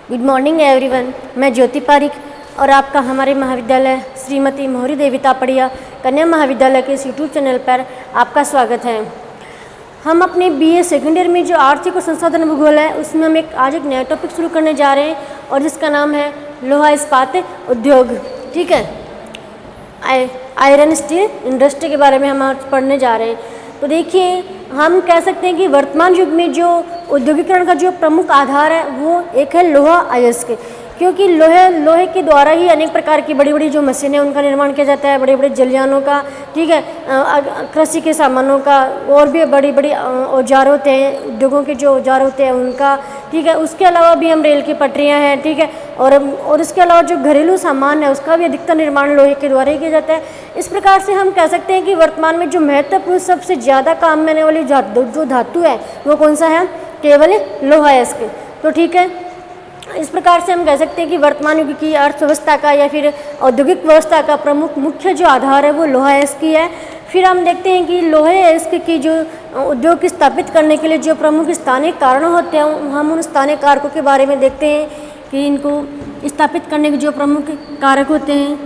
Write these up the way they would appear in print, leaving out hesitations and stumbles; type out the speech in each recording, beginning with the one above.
Good morning everyone. मैं ज्योति पारिक और आपका हमारे महाविद्यालय श्रीमती मोहरी देवी तापड़िया कन्या महाविद्यालय के इस यूट्यूब चैनल पर आपका स्वागत है। हम अपने बीए सेकेंड ईयर में जो आर्थिक और संसाधन भूगोल है उसमें हम आज एक नया टॉपिक शुरू करने जा रहे हैं और जिसका नाम है लोहा इस्पात उद्योग। ठीक है, आयरन स्टील इंडस्ट्री के बारे में हम आज पढ़ने जा रहे हैं। तो देखिए, हम कह सकते हैं कि वर्तमान युग में जो औद्योगिकरण का जो प्रमुख आधार है वो एक है लोहा अयस्क, क्योंकि लोहे के द्वारा ही अनेक प्रकार की बड़ी बड़ी जो मशीनें उनका निर्माण किया जाता है, बड़े बड़े जलयानों का, ठीक है, कृषि के सामानों का, और भी बड़ी बड़ी औजार होते हैं, उद्योगों के जो औजार होते हैं उनका, ठीक है। उसके अलावा भी हम रेल की पटरियां हैं, ठीक है, और इसके अलावा जो घरेलू सामान है उसका भी अधिकतर निर्माण लोहे के द्वारा ही किया जाता है। इस प्रकार से हम कह सकते हैं कि वर्तमान में जो महत्वपूर्ण सबसे ज़्यादा काम में आने वाली जो धातु है वो कौन सा है? केवल लोहा अयस्क। तो ठीक है, इस प्रकार से हम कह सकते हैं कि वर्तमान युग की अर्थव्यवस्था का या फिर औद्योगिक व्यवस्था का प्रमुख मुख्य जो आधार है वो लोहा अयस्क ही है। फिर हम देखते हैं कि लोहे अयस्क की जो उद्योग स्थापित करने के लिए जो प्रमुख स्थानीय कारण होते हैं, हम उन स्थानीय कारकों के बारे में देखते हैं कि इनको स्थापित करने के जो प्रमुख कारक होते हैं,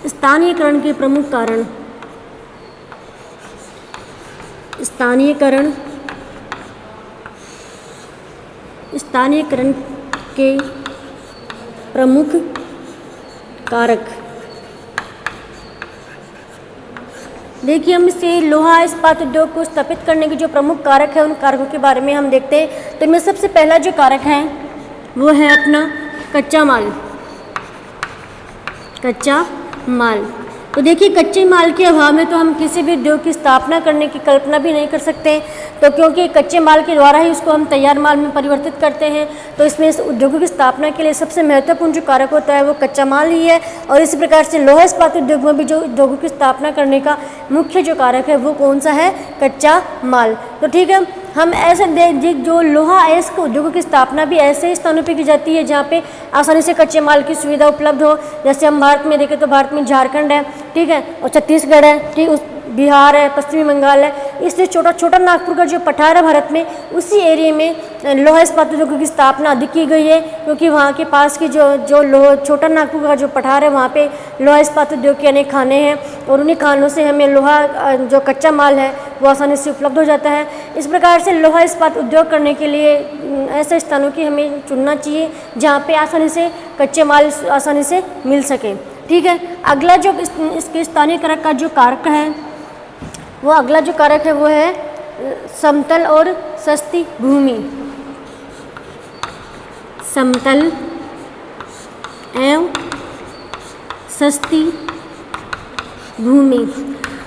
स्थानीयकरण के प्रमुख कारण, स्थानीयकरण के प्रमुख कारक। देखिए, हम इसे लोहा इस्पात उद्योग को स्थापित करने के जो प्रमुख कारक है उन कारकों के बारे में हम देखते हैं। तो इनमें सबसे पहला जो कारक है वो है अपना कच्चा माल। तो देखिए, कच्चे माल के अभाव में तो हम किसी भी उद्योग की स्थापना करने की कल्पना भी नहीं कर सकते, तो क्योंकि कच्चे माल के द्वारा ही उसको हम तैयार माल में परिवर्तित करते हैं। तो इसमें इस उद्योगों की स्थापना के लिए सबसे महत्वपूर्ण जो कारक होता है वो कच्चा माल ही है। और इसी प्रकार से लोहा इस्पात उद्योग में भी जो उद्योगों की स्थापना करने का मुख्य जो कारक है वो कौन सा है? कच्चा माल। तो ठीक है, हम ऐसे जो लोहा अयस्क उद्योगों की स्थापना भी ऐसे स्थानों पर की जाती है जहाँ पे आसानी से कच्चे माल की सुविधा उपलब्ध हो। जैसे हम भारत में देखें तो भारत में झारखंड है, ठीक है, और छत्तीसगढ़ है, ठीक, उस बिहार है, पश्चिमी बंगाल है, इसलिए छोटा नागपुर का जो पठार है भारत में, उसी एरिया में लोहा इस्पात उद्योगों की स्थापना अधिक की गई है, क्योंकि वहाँ के पास की जो छोटा नागपुर का जो पठार है वहाँ पे लोहा इस्पात उद्योग के अनेक खाने हैं और उन्हीं खानों से हमें लोहा जो कच्चा माल है वो आसानी से उपलब्ध हो जाता है। इस प्रकार से लोहा इस्पात उद्योग करने के लिए ऐसे स्थानों की हमें चुनना चाहिए जहाँ पे आसानी से कच्चे माल आसानी से मिल सके। ठीक है, अगला जो इसके स्थानीय कारक का जो कारक है वो अगला जो कारक है वो है समतल और सस्ती भूमि। समतल एवं सस्ती भूमि।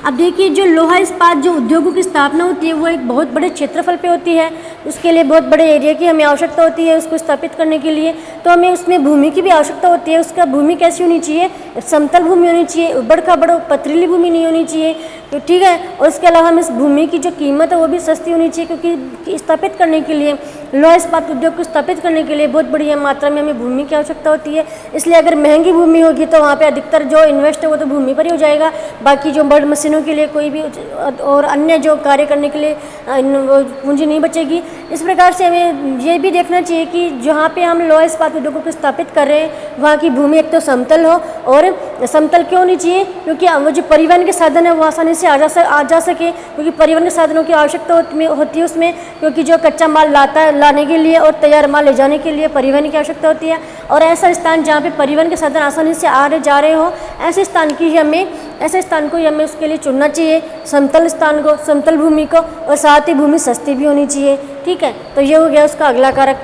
अब देखिए, जो लोहा इस्पात जो उद्योगों की स्थापना होती है वो एक बहुत बड़े क्षेत्रफल पे होती है, उसके लिए बहुत बड़े एरिया की हमें आवश्यकता होती है उसको स्थापित करने के लिए। तो हमें उसमें भूमि की भी आवश्यकता होती है। उसका भूमि कैसी होनी चाहिए? समतल भूमि होनी चाहिए, उबड़ खाबड़ पथरीली भूमि नहीं होनी चाहिए। तो ठीक है, और इसके अलावा हम इस भूमि की जो कीमत है वो भी सस्ती होनी चाहिए, क्योंकि स्थापित करने के लिए लोहा इस्पात उद्योग को स्थापित करने के लिए बहुत बड़ी मात्रा में हमें भूमि की आवश्यकता होती है। इसलिए अगर महंगी भूमि होगी तो वहाँ पे अधिकतर जो इन्वेस्ट है वो तो भूमि पर ही हो जाएगा, बाकी जो बड़ मशीनों के लिए कोई भी और अन्य जो कार्य करने के लिए पूंजी नहीं बचेगी। इस प्रकार से हमें ये भी देखना चाहिए कि जहाँ पे हम लोहा इस्पात उद्योगों को स्थापित कर रहे हैं वहाँ की भूमि एक तो समतल हो। और समतल क्यों होनी चाहिए? क्योंकि वो जो परिवहन के साधन है वो आसानी से आ जा सके, क्योंकि परिवहन के साधनों की आवश्यकता होती है उसमें, क्योंकि जो कच्चा माल लाने के लिए और तैयार माल ले जाने के लिए परिवहन की आवश्यकता होती है। और ऐसा स्थान जहाँ पे परिवहन के साधन आसानी से आ रहे जा रहे हो, ऐसे स्थान को ही हमें उसके लिए चुनना चाहिए, समतल स्थान को, समतल भूमि को, और साथ ही भूमि सस्ती भी होनी चाहिए। ठीक है, तो ये हो गया उसका अगला कारक।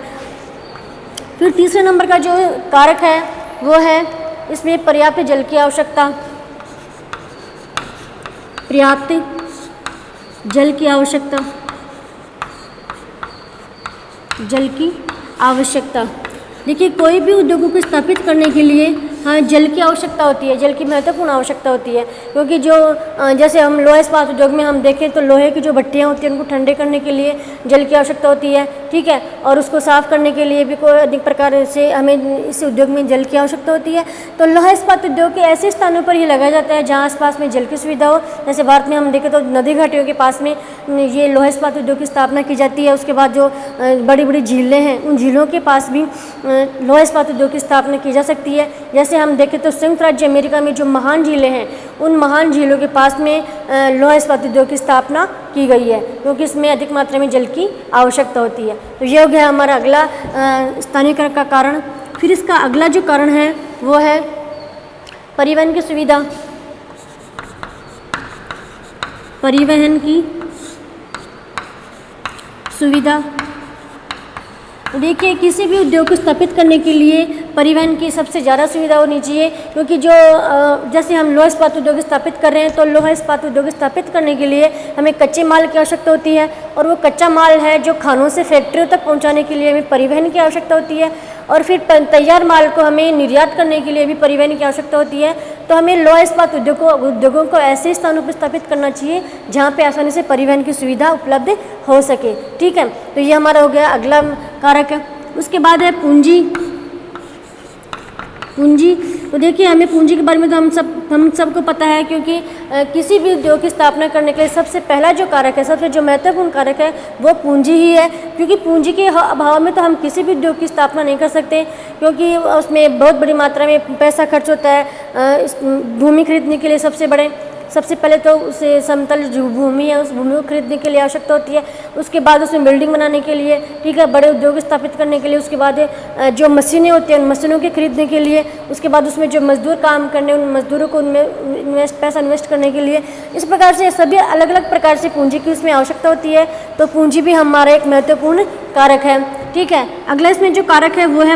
फिर तीसरे नंबर का जो कारक है वो है इसमें पर्याप्त जल की आवश्यकता। पर्याप्त जल की आवश्यकता। देखिए, कोई भी उद्योगों को स्थापित करने के लिए हाँ जल की आवश्यकता होती है, जल की महत्वपूर्ण आवश्यकता होती है, क्योंकि जो जैसे हम लोहा इस्पात उद्योग में हम देखें तो लोहे की जो भट्टियाँ होती हैं उनको ठंडे करने के लिए जल की आवश्यकता होती है। ठीक ठीक है, और उसको साफ़ करने के लिए भी कोई अधिक प्रकार से हमें इस उद्योग में जल की आवश्यकता होती है। तो लोहा इस्पात उद्योग के ऐसे स्थानों पर ही लगाया जाता है जहाँ आसपास में जल की सुविधा हो। जैसे भारत में हम देखें तो नदी घाटियों के पास में ये लोहा इस्पात उद्योग की स्थापना की जाती है। उसके बाद जो बड़ी बड़ी झीलें हैं, उन झीलों के पास भी लोहा इस्पात उद्योग की स्थापना की जा सकती है। जैसे हम देखें तो संयुक्त राज्य अमेरिका में जो महान झीलें हैं, उन महान झीलों के पास में लोहा इस्पात उद्योग की स्थापना की गई है, क्योंकि इसमें अधिक मात्रा में जल की आवश्यकता होती है। तो ये हो गया हमारा अगला स्थानीयकरण का कारण। फिर इसका अगला जो कारण है वो है परिवहन की सुविधा। परिवहन की सुविधा, देखिए किसी भी उद्योग को स्थापित करने के लिए परिवहन की सबसे ज़्यादा सुविधा होनी चाहिए, क्योंकि जो जैसे हम लोहा इस्पात उद्योग स्थापित कर रहे हैं, तो लोहा इस्पात उद्योग स्थापित करने के लिए हमें कच्चे माल की आवश्यकता होती है, और वो कच्चा माल है जो खानों से फैक्ट्रियों तक पहुंचाने के लिए हमें परिवहन की आवश्यकता होती है, और फिर तैयार माल को हमें निर्यात करने के लिए भी परिवहन की आवश्यकता होती है। तो हमें लोहा इस्पात उद्योगों को ऐसे स्थानों पर स्थापित करना चाहिए जहाँ पे आसानी से परिवहन की सुविधा उपलब्ध हो सके, ठीक है। तो ये हमारा हो गया अगला कारक है। उसके बाद है पूंजी। पूंजी, तो देखिए हमें पूंजी के बारे में तो हम सबको पता है, क्योंकि किसी भी उद्योग की स्थापना करने के लिए सबसे पहला जो कारक है, सबसे जो महत्वपूर्ण कारक है वो पूंजी ही है, क्योंकि पूंजी के अभाव में तो हम किसी भी उद्योग की स्थापना नहीं कर सकते, क्योंकि उसमें बहुत बड़ी मात्रा में पैसा खर्च होता है। भूमि खरीदने के लिए सबसे पहले तो उसे समतल जो भूमि है, उस भूमि को खरीदने के लिए आवश्यकता होती है। उसके बाद उसमें बिल्डिंग बनाने के लिए, ठीक है, बड़े उद्योग स्थापित करने के लिए, उसके बाद जो मशीनें होती हैं उन मशीनों के खरीदने के लिए, उसके बाद उसमें जो मजदूर काम करने, उन मजदूरों को उनमें पैसा इन्वेस्ट करने के लिए, इस प्रकार से सभी अलग अलग प्रकार से पूंजी की उसमें आवश्यकता होती है। तो पूंजी भी हमारा एक महत्वपूर्ण कारक है, ठीक है। अगला इसमें जो कारक है वो है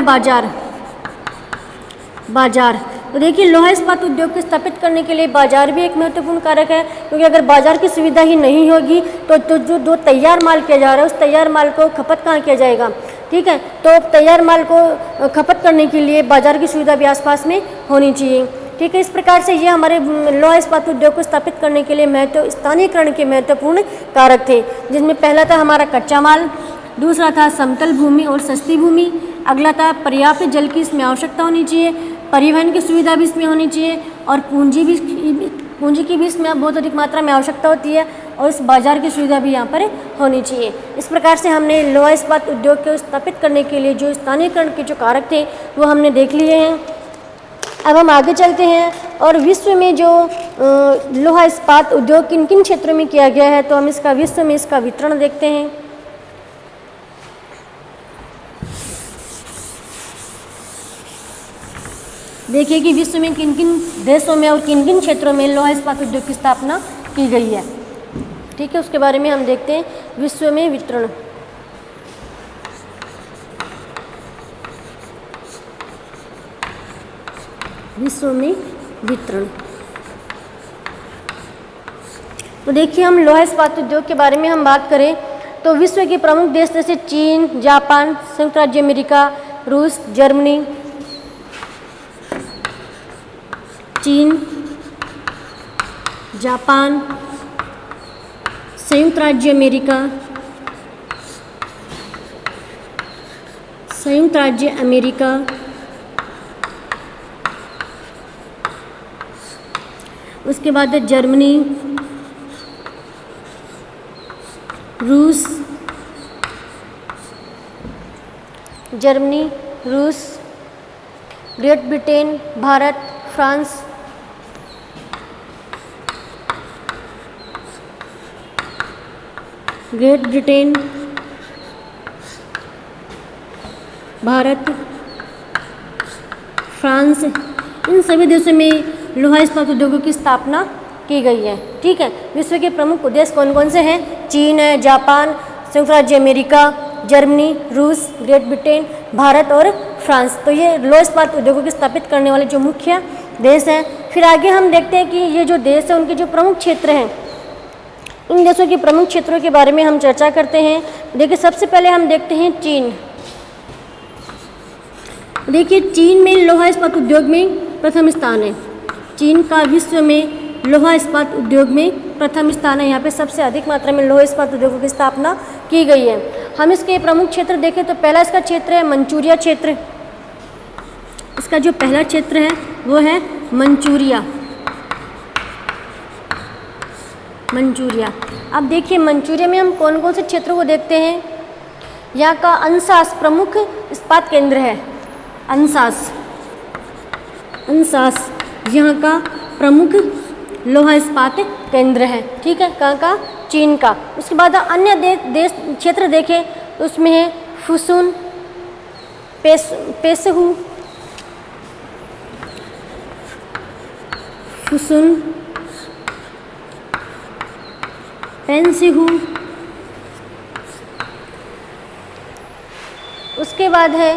बाजार। तो देखिए लोहा इस्पात उद्योग को स्थापित करने के लिए बाजार भी एक महत्वपूर्ण कारक है, क्योंकि अगर बाजार की सुविधा ही नहीं होगी तो जो तैयार माल किया जा रहा है उस तैयार माल को खपत कहाँ किया जाएगा, ठीक है। तो तैयार माल को खपत करने के लिए बाजार की सुविधा भी आसपास में होनी चाहिए, ठीक है। इस प्रकार से ये हमारे लोहा इस्पात उद्योग को स्थापित करने के लिए स्थानीयकरण के महत्वपूर्ण कारक थे, जिसमें पहला था हमारा कच्चा माल, दूसरा था समतल भूमि और सस्ती भूमि, अगला था पर्याप्त जल की इसमें आवश्यकता होनी चाहिए, परिवहन की सुविधा भी इसमें होनी चाहिए, और पूंजी की भी इसमें बहुत अधिक मात्रा में आवश्यकता होती है, और इस बाजार की सुविधा भी यहाँ पर होनी चाहिए। इस प्रकार से हमने लोहा इस्पात उद्योग को स्थापित करने के लिए जो स्थानीयकरण के जो कारक थे वो हमने देख लिए हैं। अब हम आगे चलते हैं और विश्व में जो लोहा इस्पात उद्योग किन किन क्षेत्रों में किया गया है, तो हम इसका विश्व में इसका वितरण देखते हैं। देखिए कि विश्व में किन किन देशों में और किन किन क्षेत्रों में लोहा इस्पात उद्योग की स्थापना की गई है, ठीक है। उसके बारे में हम देखते हैं। विश्व में वितरण, विश्व में वितरण, तो देखिए हम लोहा इस्पात उद्योग के बारे में हम बात करें तो विश्व के प्रमुख देश जैसे चीन, जापान, संयुक्त राज्य अमेरिका, रूस, जर्मनी, चीन, जापान, संयुक्त राज्य अमेरिका, उसके बाद है जर्मनी, रूस, Great Britain, Bharat, France, Great Britain, Bharat, France, इन सभी देशों में लोहा इस्पात उद्योगों की स्थापना की गई है, ठीक है। विश्व के प्रमुख देश कौन कौन से हैं? चीन है, जापान, संयुक्त राज्य अमेरिका, जर्मनी, रूस, ग्रेट ब्रिटेन, भारत और फ्रांस। तो ये लोहा इस्पात उद्योगों की स्थापित करने वाले जो मुख्य देश हैं। फिर आगे हम देखते हैं कि ये जो देश है उनके जो प्रमुख क्षेत्र हैं, इन देशों के प्रमुख क्षेत्रों के बारे में हम चर्चा करते हैं। देखिए सबसे पहले हम देखते हैं चीन। देखिए चीन में लोहा इस्पात उद्योग में प्रथम स्थान है। चीन का विश्व में लोहा इस्पात उद्योग में प्रथम स्थान है। यहाँ पे सबसे अधिक मात्रा में लोहा इस्पात उद्योगों की स्थापना की गई है। हम इसके प्रमुख क्षेत्र देखें तो पहला इसका क्षेत्र है मंचूरिया क्षेत्र। इसका जो पहला क्षेत्र है वो है मंचूरिया। अब देखिए मंचूरिया में हम कौन कौन से क्षेत्रों को देखते हैं। यहाँ का अंशास प्रमुख इस्पात केंद्र है। अंशास यहाँ का प्रमुख लोहा इस्पात केंद्र है। ठीक है, कहाँ का? चीन का। उसके बाद अन्य देश क्षेत्र देखें तो उसमें है फुसुन, पेसहू, पेंसिहू। उसके बाद है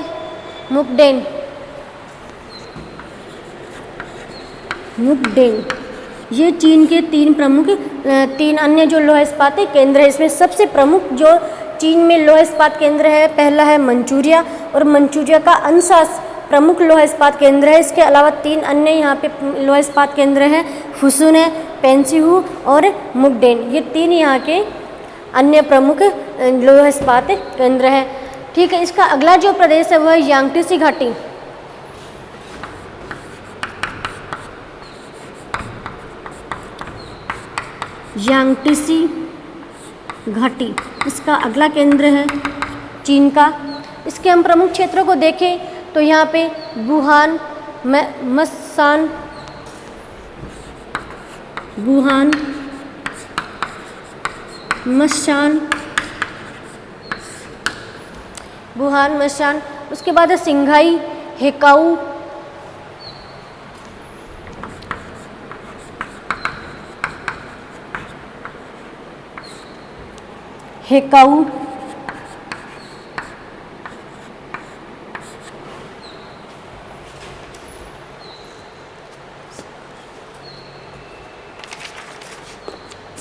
मुकडेन। ये चीन के तीन अन्य जो लोहा इस्पात केंद्र है। इसमें सबसे प्रमुख जो चीन में लोहा इस्पात केंद्र है पहला है मंचूरिया, और मंचूरिया का अंशास प्रमुख लोहा इस्पात केंद्र है। इसके अलावा 3 अन्य यहाँ पे लोहा इस्पात केंद्र हैं, फुसुन है, पेंसिहू और मुकडेन। ये 3 यहाँ के अन्य प्रमुख लोहा इस्पात केंद्र हैं। ठीक है, इसका अगला जो प्रदेश है वह है यांगत्से घाटी। यांगत्से घाटी इसका अगला केंद्र है चीन का। इसके हम प्रमुख क्षेत्रों को देखें तो यहाँ पे वुहान, मशान, उसके बाद है सिंघाई, हेकाऊ,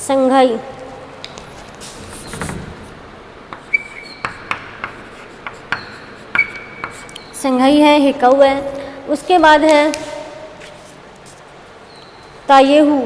संघाई। है, हेकाऊ है। उसके बाद है तायेहू।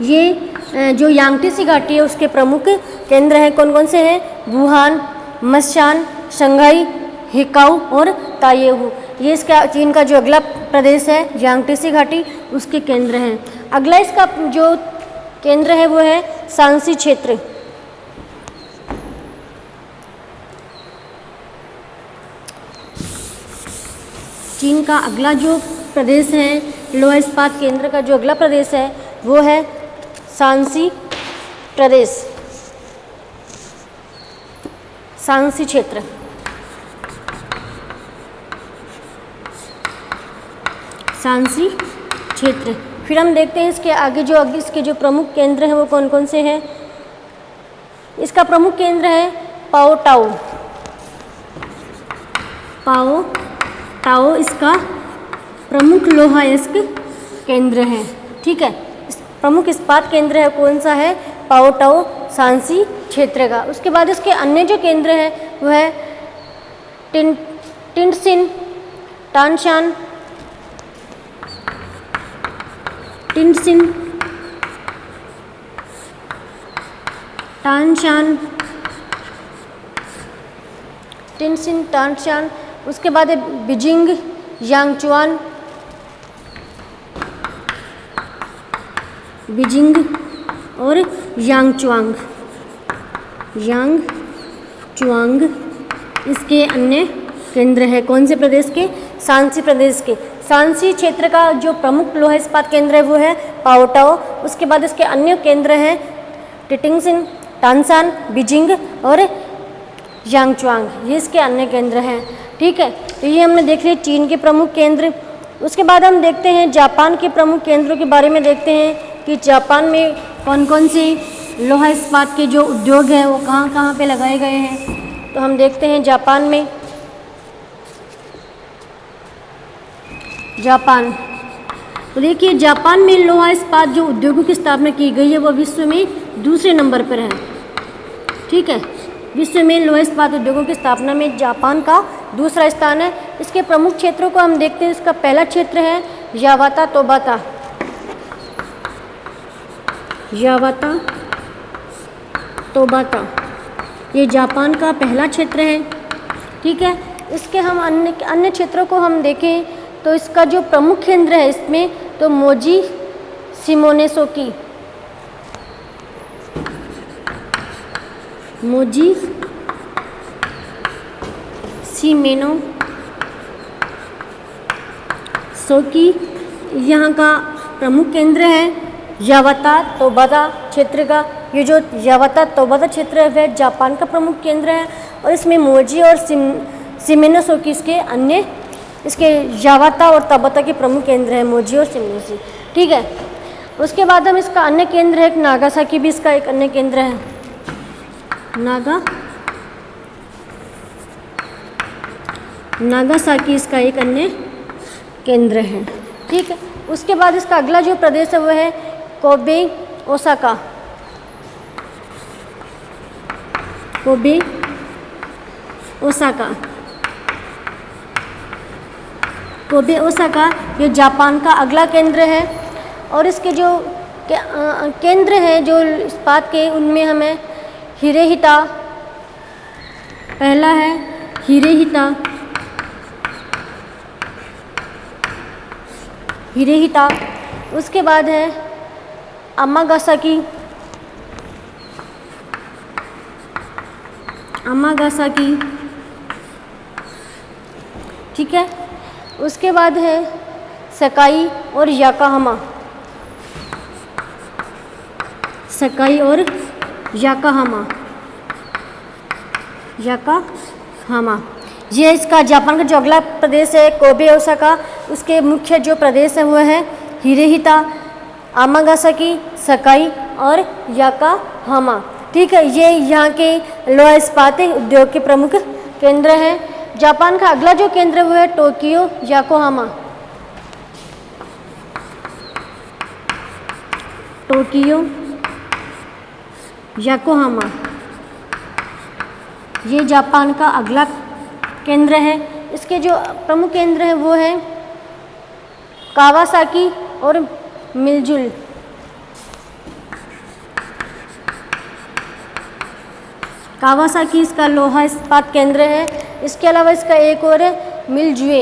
ये जो यांगत्से घाटी है उसके प्रमुख केंद्र हैं। कौन कौन से हैं? वुहान, मशान, शंघाई, हेकाऊ और तायेहू। ये इसका चीन का जो अगला प्रदेश है यांगत्से घाटी, उसके केंद्र हैं। अगला इसका जो केंद्र है वो है शांसी क्षेत्र। चीन का अगला जो प्रदेश है लोहा इस्पात केंद्र का जो अगला प्रदेश है वो है शांसी प्रदेश, शांसी क्षेत्र। फिर हम देखते हैं इसके आगे इसके जो प्रमुख केंद्र हैं वो कौन कौन से हैं। इसका प्रमुख केंद्र है पाओ टाओ इसका प्रमुख लोहा अयस्क केंद्र है। ठीक है, प्रमुख इस्पात केंद्र है कौन सा है? पाओ टाओ शांसी क्षेत्र का। उसके बाद इसके अन्य जो केंद्र है वो है टिनसिन, टानशान, टानशान। उसके बाद है बीजिंग, यांगचुआन, और यांगचुआंग। इसके अन्य केंद्र है कौन से प्रदेश के? शांसी प्रदेश के। शांसी क्षेत्र का जो प्रमुख लोहा इस्पात केंद्र है वो है पाओटाओ। उसके बाद इसके अन्य केंद्र हैं टिटिंगसिन, टानशान, बीजिंग और यांगचुआंग। ये इसके अन्य केंद्र हैं। ठीक है, तो ये हमने देख लिया चीन के प्रमुख केंद्र। उसके बाद हम देखते हैं जापान के प्रमुख केंद्रों के बारे में देखते हैं कि जापान में कौन कौन से लोहा इस्पात के जो उद्योग हैं वो कहाँ कहाँ पे लगाए गए हैं। तो हम देखते हैं जापान में तो देखिए जापान में लोहा इस्पात जो उद्योगों की स्थापना की गई है वो विश्व में दूसरे नंबर पर है। ठीक है, विश्व में लोहा इस्पात उद्योगों की स्थापना में जापान का दूसरा स्थान है। इसके प्रमुख क्षेत्रों को हम देखते हैं। इसका पहला क्षेत्र है यावाता तोबाता, ये जापान का पहला क्षेत्र है। ठीक है, इसके हम अन्य क्षेत्रों को हम देखें तो इसका जो प्रमुख केंद्र है इसमें तो मोजी शिमोनेसोकी, मोजी शिमेनोसोकी यहाँ का प्रमुख केंद्र है। यावाता तोबाता क्षेत्र का, ये जो यावाता तोबाता क्षेत्र है वह जापान का प्रमुख केंद्र है और इसमें मोजी और शिमेनोसोकी इसके यावाता और तोबाता के प्रमुख केंद्र हैं, मोजी और शिमेनोसोकी। ठीक है, उसके बाद हम इसका अन्य केंद्र है नागासाकी, भी इसका एक अन्य केंद्र है। नागासाकी इसका एक अन्य केंद्र है। ठीक है, उसके बाद इसका अगला जो प्रदेश है वो है Kobe Osaka, Kobe Osaka, Kobe Osaka ये जापान का अगला केंद्र है और इसके जो केंद्र हैं जो इस्पात के, उनमें हमें हिरेहिता पहला है, हिरेहिता, उसके बाद है अमागासाकी, ठीक है, उसके बाद है सकाई और याकाहामा, ये इसका जापान का जो अगला प्रदेश है कोबे ओसाका, उसके मुख्य जो प्रदेश है वो है हिरेहिता, अमागासाकी, सकाई और याकाहामा। ठीक है, ये यहाँ के लोहा इस्पात उद्योग के प्रमुख केंद्र हैं। जापान का अगला जो केंद्र वो है टोक्यो याकोहामा, ये जापान का अगला केंद्र है। इसके जो प्रमुख केंद्र हैं वो है कावासाकी और मिलजुल। कावासाकी इसका लोहा इस्पात केंद्र है। इसके अलावा इसका एक और है मिलजुए,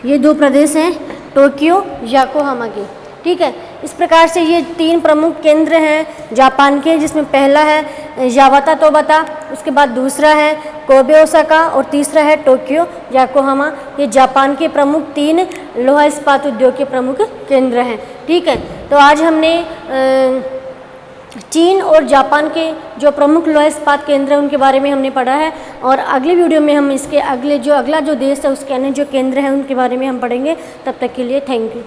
ये दो प्रदेश हैं टोक्यो याकोहामा के। ठीक है, इस प्रकार से ये 3 प्रमुख केंद्र हैं जापान के, जिसमें पहला है यावाता तोबाता, उसके बाद दूसरा है कोबे ओसाका और तीसरा है टोक्यो याकोहामा। ये जापान के प्रमुख 3 लोहा इस्पात उद्योग के प्रमुख केंद्र हैं। ठीक है, तो आज हमने चीन और जापान के जो प्रमुख लोहा इस्पात केंद्र हैं उनके बारे में हमने पढ़ा है और अगले वीडियो में हम इसके अगला जो देश है उसके अन्य जो केंद्र हैं उनके बारे में हम पढ़ेंगे। तब तक के लिए थैंक यू।